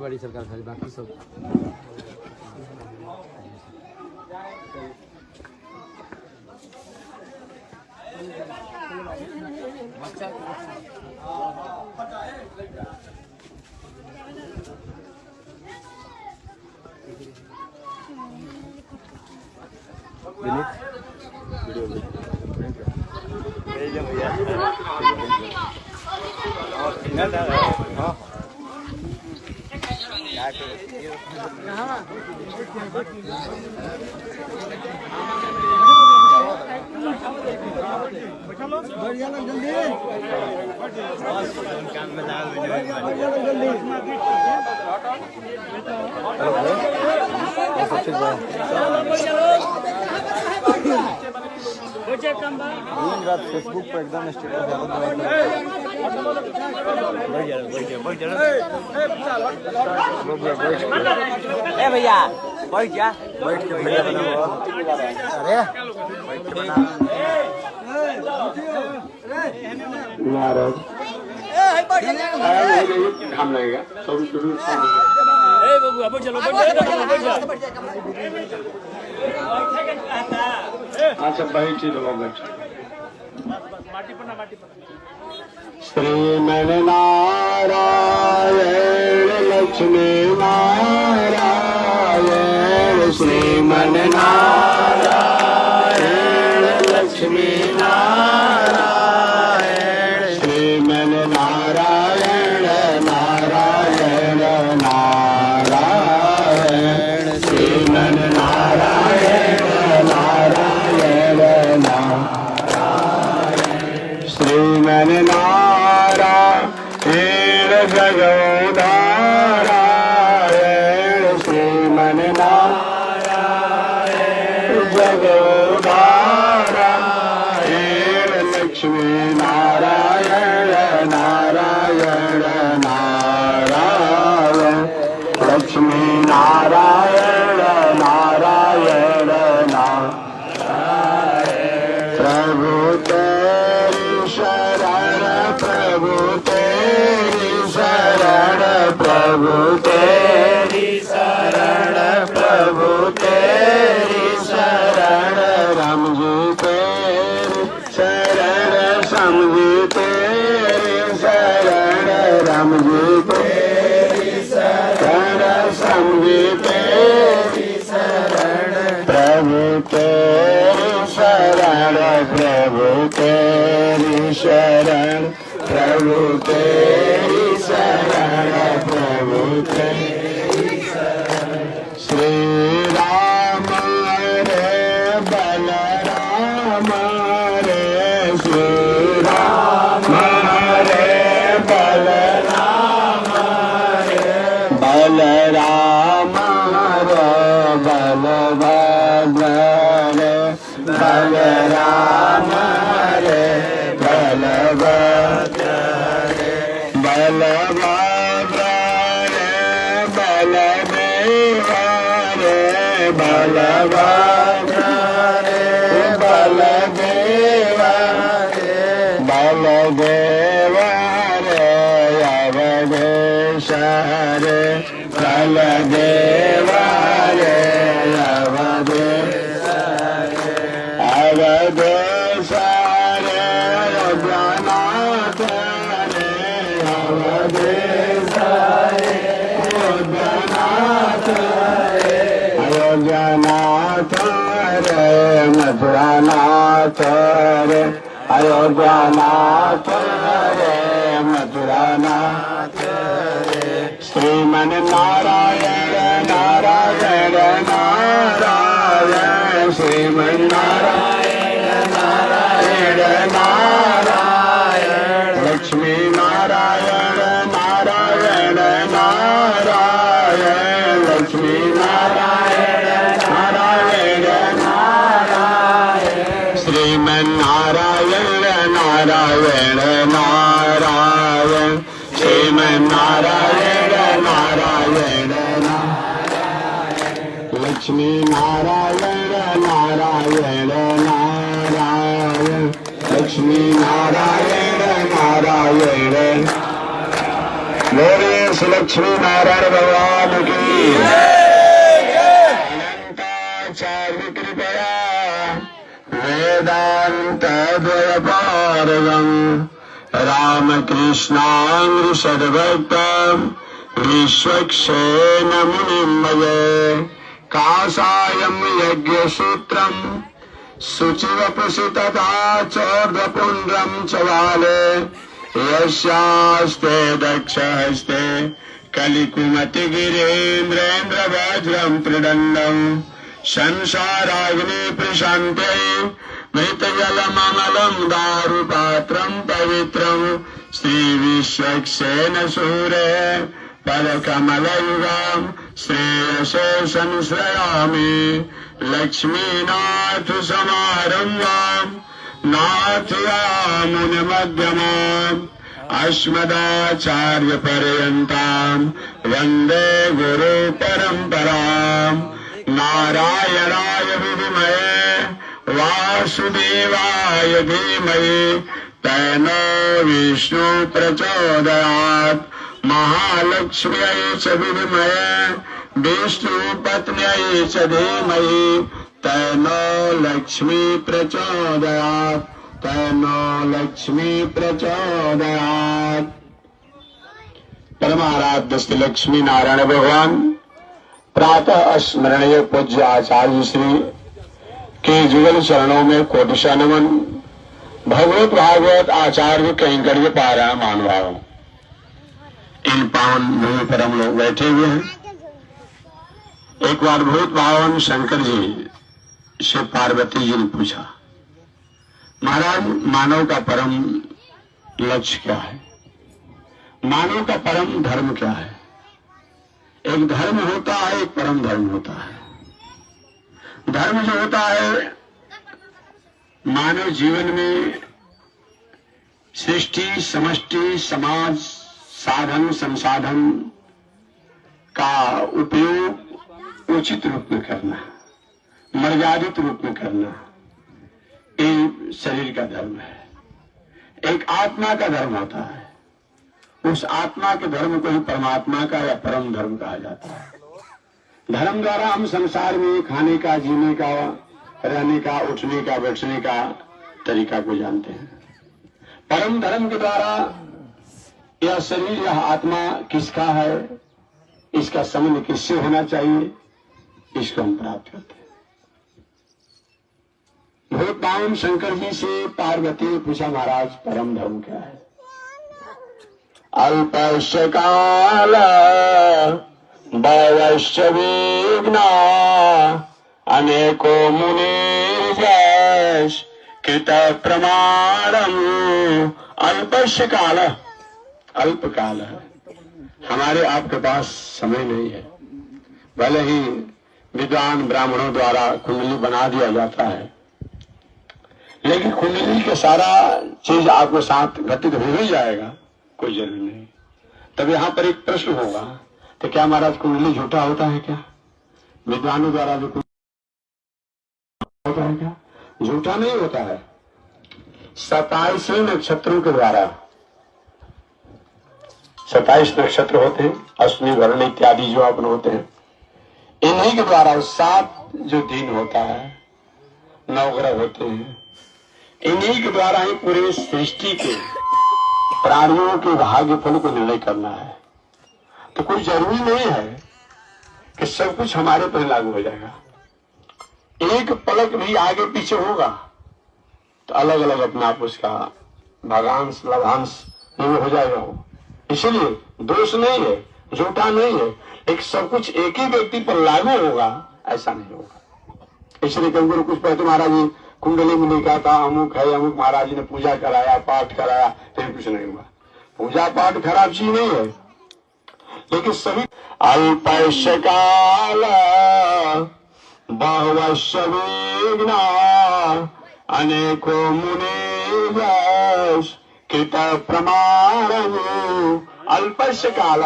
बड़ी सरकार खाली बाकी सब दिन रात फेसबुक पर एकदम स्टेटस भैया बैठ जा बैठ के भैया अरे नाराज घाम लगेगा सब शुरू अच्छा बैठी रहो बैठ श्रीमन्नारायण लक्ष्मी नारायण श्रीमन्नारायण लक्ष्मी नारायण श्रीमन्नारायण नारायण नारायण श्रीमन्नारायण नारायण नारायण श्रीमन्नारायण जगोदारायण श्रीमन्नारायण जगोदारायण लक्ष्मी नारायण नारायण नारायण लक्ष्मी नारायण नारायण नारायण प्रभु तेरी शरण प्रभु तेरी शरण प्रभु तेरी शरण प्रभु तेरी शरण राम जी तेरी शरण श्याम जी तेरी शरण राम जी तेरी शरण श्याम जी तेरी शरण प्रभु तेरी शरण प्रभु तेरी शरण प्रभु तेरी शरण प्रभु तेरी शरण श्री राम रे बलराम रे श्री राम रे बलराम रे बलराम रे बलभद्र रे बलराम रे बलभद्र रे बलभद्र रे बलदेव रे बलभद्र रे बलदेव रे बलदेव रे अवधेश रे बलदेव रे अवधेश रे अवधेश रे अवधनाथ रे अवधेश रे अवधनाथ रे अयोध्यानाथ रे मथुरानाथ रे अयोध्यानाथ रे मथुरानाथ रे श्रीमन्नारायण नारायण नारायण श्रीमन्नारायण नारायण नारायण लक्ष्मी नारायण नारायण नारायण लक्ष्मी नारायण नारायण। बोलिए लक्ष्मी नारायण भगवान की। अनंताचार्य कृपया वेदांत द्वयपारगम् रामकृष्णांग्र सद्भक्तम् विश्वक्सेन मुनिमये कासायम् यज्ञसूत्रम् शुचिवपुषि तथा चोर्ध्वपुण्ड्रम् च बाले यस्यास्ते दक्षहस्ते कलिकुमतिगिरीन्द्रेन्द्र वज्रम् प्रदण्डम् संसाराग्नि प्रशान्ते मृतजलममलम् दारुपात्रम् पवित्रम् श्रीविश्वक्सेन सूरे पदकमलयुगाम् श्रेयसे संश्रयामि लक्ष्मीनाथ समारम्भाम् नाथयामुनिमध्यमाम् अस्मदाचार्य पर्यन्ताम् वन्दे गुरु परम्पराम्। नारायणाय विद्महे वासुदेवाय धीमहि तन्नो विष्णु प्रचोदयात्। महालक्ष्म्यै च विद्महे विष्णुपत्न्यै च धीमहि तन्नो लक्ष्मी प्रचोदयात् तन्नो लक्ष्मी प्रचोदयात्। परमाराध्य श्री लक्ष्मी नारायण भगवान प्रातः स्मरणीय पूज्य आचार्य श्री के जुगल चरणों में कोटिशा नमन। भगवत भागवत आचार्य कैंकर्य पारायण मानवाओं, इन पावन भूमि पर हम लोग बैठे हुए हैं। एक बार भूत पावन शंकर जी से पार्वती जी ने पूछा, महाराज मानव का परम लक्ष्य क्या है, मानव का परम धर्म क्या है। एक धर्म होता है, एक परम धर्म होता है। धर्म जो होता है मानव जीवन में सृष्टि समष्टि समाज साधन संसाधन का उपयोग उचित रूप में करना, मर्यादित रूप में करना, ये शरीर का धर्म है। एक आत्मा का धर्म होता है, उस आत्मा के धर्म को ही परमात्मा का या परम धर्म कहा जाता है। धर्म द्वारा हम संसार में खाने का, जीने का, रहने का, उठने का, बैठने का तरीका को जानते हैं। परम धर्म के द्वारा यह शरीर, यह आत्मा किसका है, इसका संबंध किससे होना चाहिए, इसको हम प्राप्त करते हैं। भूत पावन शंकर जी से पार्वती ने पूछा, महाराज परम धर्म क्या है। अल्पस्य काल भवस्य विघ्ना अनेको मुनिर्यश कृत प्रमाणम। अल्पस्य काल, अल्प काल है, हमारे आपके पास समय नहीं है। भले ही विद्वान ब्राह्मणों द्वारा कुंडली बना दिया जाता है, लेकिन कुंडली के सारा चीज आपके साथ घटित हो ही जाएगा, कोई जरूरी नहीं। तब यहाँ पर एक प्रश्न होगा, तो क्या महाराज कुंडली झूठा होता है क्या? विद्वानों द्वारा जो होता है क्या? झूठा नहीं होता है। 27 नक्षत्रों के द्वारा 27 नक्षत्र होते हैं, अश्विनी वर्ण इत्यादि जो अपन होते हैं, इन्हीं के द्वारा 7 जो दिन होता है, 9 ग्रह होते हैं, इन्हीं के द्वारा ही पूरे सृष्टि के प्राणियों के भाग्य फल को निर्णय करना है। तो कोई जरूरी नहीं है कि सब कुछ हमारे पर लागू हो जाएगा। एक पलक भी आगे पीछे होगा तो अलग अलग अपना आप उसका भागांश लाभांश हो जाएगा। इसलिए दोष नहीं है, झूठा नहीं है, एक सब कुछ एक ही व्यक्ति पर लागू होगा ऐसा नहीं होगा। इसलिए कभी कुछ पहले महाराज जी कुंडली में लिखा था अमुक है, अमुक महाराज जी ने पूजा कराया, पाठ कराया, तो कुछ नहीं हुआ। पूजा पाठ खराब चीज नहीं है, लेकिन सभी अल्पस्य काल बहुवस्य विघ्ना अनेको मुनिर्यश कृत प्रमाणम्। अल्पस्य काल,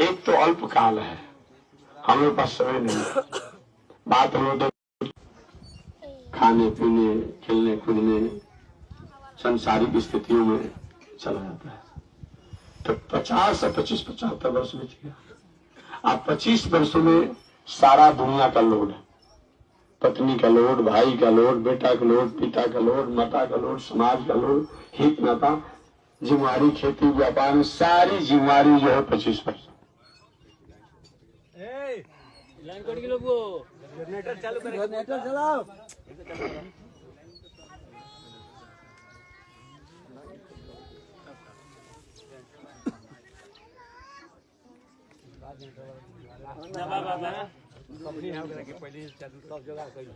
एक तो अल्प काल है, हमारे पास समय नहीं है। बात हम लोग खाने पीने खेलने कूदने संसारिक स्थितियों में चला जाता है। तो 50 से 25-75 वर्ष बीत गया। अब 25 वर्षों में सारा दुनिया का लोड है, पत्नी का लोड, भाई का लोड, बेटा का लोड, पिता का लोड, माता का लोड, समाज का लोड, हित नाता, जिम्मेवारी, खेती व्यापार में सारी जिम्मेवारी जो है 25 वर्ष। जनरेटर चलाओ। कंपनी है ओकरा के पहले चालू सब जगह करी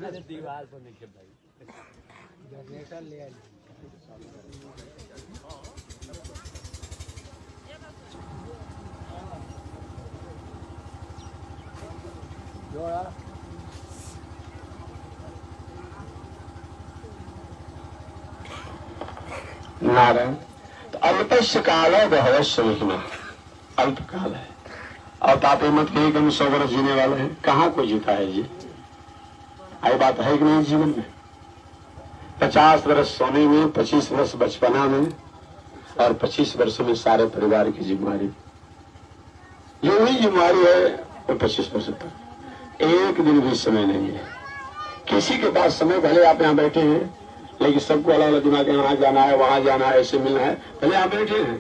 अरे दीवार पर नहीं के भाई जनरेटर ले आई जोड़ा नारायण। तो अल्पस्य काल है बहवश्य विघ्न, अल्प काल है। और आप मत कहिए कि हम 100 वर्ष जीने वाले हैं, कहाँ कोई जीता है जी? आई बात है कि नहीं जीवन में? 50 वर्ष सोने में, 25 वर्ष बचपना में और 25 वर्ष में सारे परिवार की जिम्मेवारी। जो भी जिम्मेवारी है वो 25 वर्ष तक। एक दिन भी समय नहीं है किसी के पास। समय भले आप यहाँ बैठे हैं लेकिन सबको अलग अलग दिमाग, यहाँ जाना है वहां जाना है ऐसे मिलना है, भले यहाँ बैठे हैं,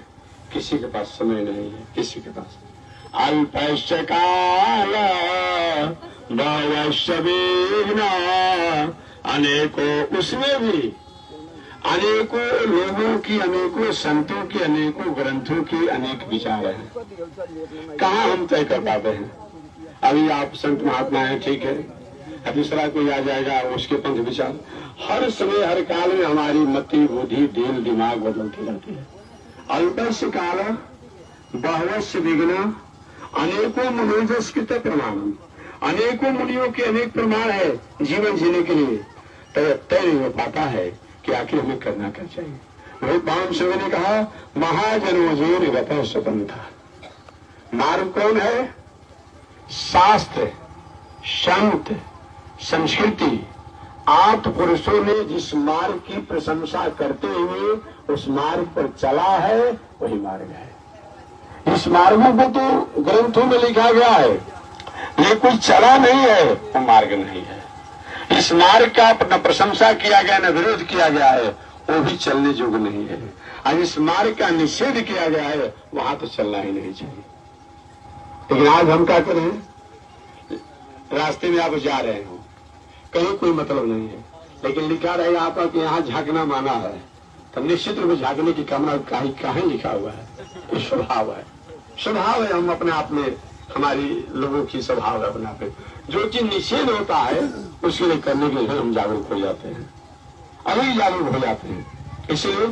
किसी के पास समय नहीं है किसी के पास। अल्पस्य काल भवस्य विघ्न, अनेकों, उसमें भी अनेकों लोगों की, अनेकों संतों की, अनेकों ग्रंथों की अनेक विचार हैं। कहाँ हम तय कर पाते हैं? अभी आप संत महात्मा हैं, ठीक है, दूसरा कोई आ जाएगा उसके पंथ विचार। हर समय हर काल में हमारी मति बुद्धि दिल दिमाग बदलती रहती है। अल्पस्य काल बहवस्य विघ्न, अनेकों मुनिजस्कृत प्रमाणम, अनेकों मुनियों के अनेक प्रमाण है जीवन जीने के लिए, तो तय नहीं हो पाता है कि आखिर हमें करना क्या चाहिए। वही पाम शिव ने कहा महाजनोजेन गतः स्वतंत्र। मार्ग कौन है? शास्त्र, संत, संस्कृति, 8 पुरुषों ने जिस मार्ग की प्रशंसा करते हुए उस मार्ग पर चला है वही मार्ग है। इस मार्गों को तो ग्रंथों में लिखा गया है, ये कोई चला नहीं है वो मार्ग नहीं है। इस मार्ग का न प्रशंसा किया गया न विरोध किया गया है, वो भी चलने योग्य नहीं है। और इस मार्ग का निषेध किया गया है, वहां तो चलना ही नहीं चाहिए। लेकिन आज हम क्या करें? रास्ते में आप जा रहे हो, कहीं कोई मतलब नहीं है, लेकिन लिखा रहेगा आपका कि यहाँ झांकना माना है, तो निश्चित रूप से झांकने की कामना कहीं लिखा हुआ है? ये स्वभाव है, स्वभाव है। हम अपने आप में, हमारी लोगों की स्वभाव है अपने आप में। जो चीज निषेध होता है उसके लिए करने के लिए हम जागरूक हो जाते हैं, अभी जागरूक हो जाते हैं। इसलिए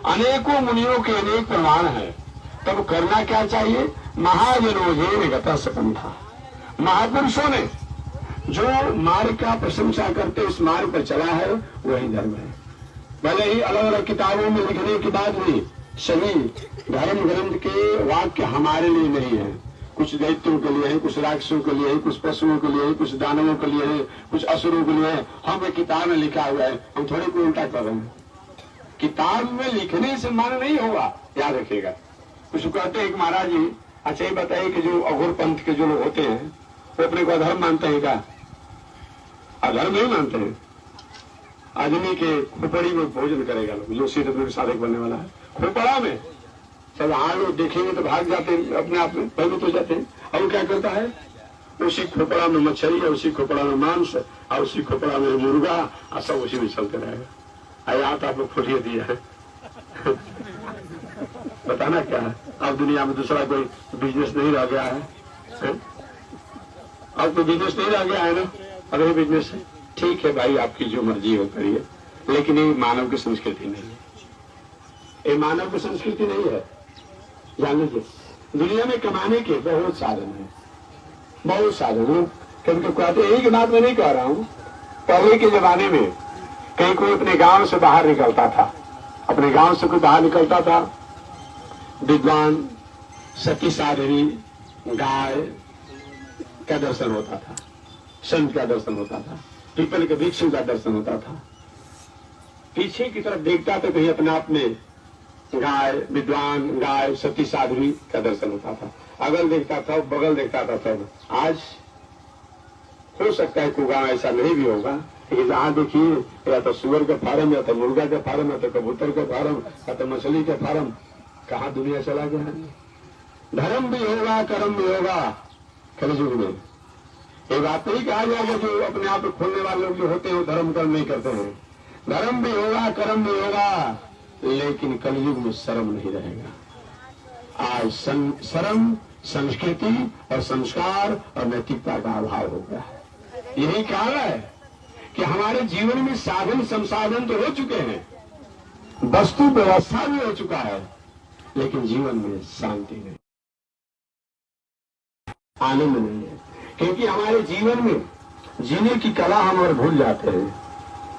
अनेकों मुनियों के अनेक प्रमाण है, तब करना क्या चाहिए? महाजनोजेन गतः स्वतंत्र। महापुरुषों ने जो मार्ग का प्रशंसा करते उस मार्ग पर चला है वही धर्म है। भले ही अलग अलग किताबों में लिखने के बाद भी सभी धर्म ग्रंथ के वाक्य हमारे लिए नहीं है। कुछ दैत्यों के लिए है, कुछ राक्षसों के लिए है, कुछ पशुओं के लिए है, कुछ दानवों के लिए है, कुछ असुरों के लिए है। हम किताब में लिखा हुआ है, हम थोड़े को उल्टा कर रहे हैं। किताब में लिखने से मान नहीं होगा, याद रखिएगा। कुछ कहते हैं कि महाराज जी अच्छा ये बताइए कि जो अघोर पंथ के जो लोग होते हैं वो अपने को अधर्म मानते हैं क्या? अधर्म नहीं मानते हैं। आदमी के खोपड़ी में भोजन करेगा लोग, जो सीधे में साधक बनने वाला है, खोपड़ा में सब हाँ लोग देखेंगे तो भाग जाते हैं, अपने आप में भयभीत हो जाते हैं। और वो क्या करता है? उसी खोपड़ा में मछली है, उसी खोपड़ा में मांस और उसी खोपड़ा में मुर्गा और सब उसी में चलते रहेगा। यहाँ तो आप लोग खोलिए दिया है बताना क्या है? अब दुनिया में दूसरा कोई बिजनेस नहीं रह गया है, अब कोई बिजनेस नहीं रह गया है ना, अब ये बिजनेस है। ठीक है भाई, आपकी जो मर्जी हो करिए, लेकिन ये मानव की संस्कृति नहीं है, ये मानव की संस्कृति नहीं है। जान लीजिए, दुनिया में कमाने के बहुत साधन है, बहुत साधन है। क्योंकि कहते यही की बात मैं नहीं कह रहा हूँ। पहले के जमाने में कहीं कोई अपने गांव से बाहर निकलता था, अपने गांव से कोई बाहर निकलता था, विद्वान, सती साधवी, गाय का दर्शन होता था, संत का दर्शन होता था, पीपल के भिक्षु का दर्शन होता था। पीछे की तरफ देखता तो कहीं अपने आप में गाय, विद्वान, गाय, सती साध्वी का दर्शन होता था। अगल देखता था, बगल देखता था तब। आज हो सकता है कोई गांव ऐसा नहीं भी होगा, लेकिन जहां देखिए या तो सुअर का फार्म, या तो मुर्गा का फार्म, या तो कबूतर का फार्म, या तो मछली का फार्म। कहाँ दुनिया चला गया है। धर्म भी होगा, कर्म भी होगा कलयुग में। ये बात नहीं कहा जाएगा जो अपने आप खोलने वाले लोग जो होते हैं धर्म कर्म नहीं करते हैं। धर्म भी होगा, कर्म भी होगा, लेकिन कलयुग में शर्म नहीं रहेगा। आज शर्म, संस्कृति और संस्कार और नैतिकता का अभाव हो गया है। यही कारण है कि हमारे जीवन में साधन संसाधन तो हो चुके हैं, वस्तु व्यवस्था भी हो चुका है, लेकिन जीवन में शांति नहीं, आनंद नहीं है। क्योंकि हमारे जीवन में जीने की कला हम और भूल जाते हैं,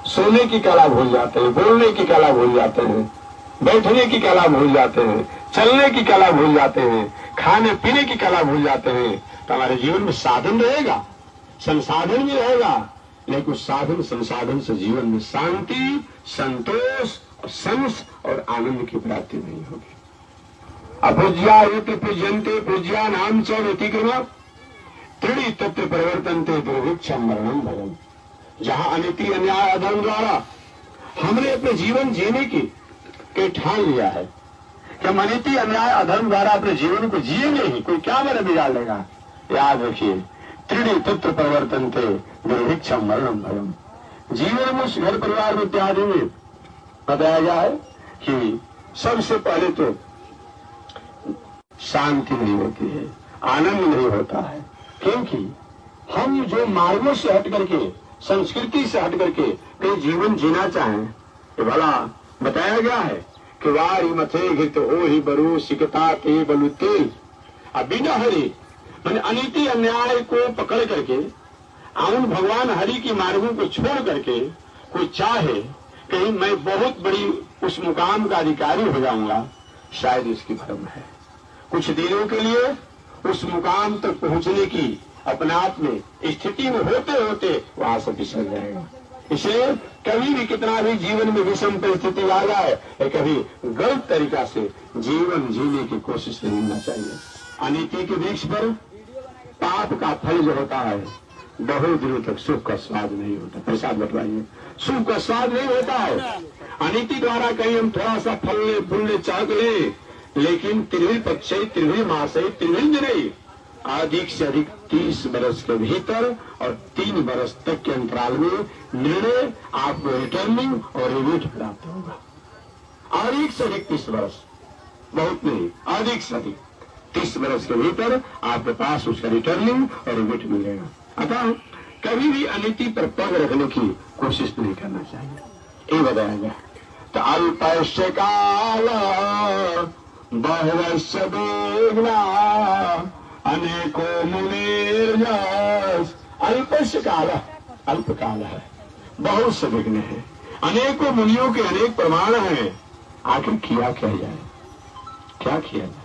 सोने की कला भूल जाते हैं, बोलने की कला भूल जाते हैं, बैठने की कला भूल जाते हैं, चलने की कला भूल जाते हैं, खाने पीने की कला भूल जाते हैं। तो हमारे जीवन में साधन रहेगा, संसाधन भी रहेगा, लेकिन उस साधन संसाधन से जीवन में शांति, संतोष और संस और आनंद की प्राप्ति नहीं होगी। अपूज्या युक्त पूज्यंते पूज्या नाम च व्यतिक्रम त्रिणी तत्व परिवर्तनते दुर्भिक्षम मरणम भयम। जहां अनिति अन्याय अधर्म द्वारा हमने अपने जीवन जीने की ठान लिया है कि हम अनिति अन्याय अधर्म द्वारा अपने जीवन को जिएंगे ही, कोई क्या मेरा बिगाड़ लेगा। याद रखिए, त्रिणी तत्व परिवर्तनते दुर्भिक्षम मरणम भयम। जीवन में घर परिवार इत्यादि में बताया गया है कि सबसे पहले तो शांति नहीं होती है, आनंद नहीं होता है, क्योंकि हम जो मार्गों से हट करके, संस्कृति से हट करके कहीं जीवन जीना चाहें, ये भला बताया गया है कि वारी मथे घृत हो ही बरू सिकता ते बलुते। अब बिना हरि मैंने अनीति अन्याय को पकड़ करके उन भगवान हरि की मार्गों को छोड़ करके कोई चाहे कहीं मैं बहुत बड़ी उस मुकाम का अधिकारी हो जाऊंगा, शायद इसकी भ्रम है। कुछ दिनों के लिए उस मुकाम तक पहुंचने की अपने आप में स्थिति में होते होते वहां से फिसल जाएगा। इसलिए कभी भी कितना भी जीवन में विषम परिस्थिति आ जाए, कभी गलत तरीका से जीवन जीने की कोशिश नहीं करना चाहिए। अनीति के वृक्ष पर पाप का फल जो होता है, बहुत दिनों तक सुख का स्वाद नहीं होता। प्रसाद बतलाइए, सुख का स्वाद नहीं होता है। अनीति द्वारा कहीं हम थोड़ा सा फलने फूलने चाक ले, लेकिन त्रिवी पक्षे त्रिवी मासे त्रिविंद नहीं, अधिक से अधिक 30 वर्ष के भीतर और 3 वर्ष तक के अंतराल में निर्णय आपको रिटर्निंग और रिबीट प्राप्त होगा। अधिक से अधिक 30 वर्ष, बहुत नहीं, अधिक से अधिक 30 वर्ष के भीतर आपके पास उसका रिटर्निंग और रिबीट मिलेगा। अतः कभी भी अनीति पर पग रखने की कोशिश नहीं करना चाहिए। ये बताया गया तो अल्पस्य काल बहुवस्य वेगना अनेको मुनिर्यस। अल्पस्य काल, अल्प काल है, बहुत से विघ्न है, अनेकों मुनियों के अनेक प्रमाण हैं। आखिर किया क्या जाए, क्या किया जाए?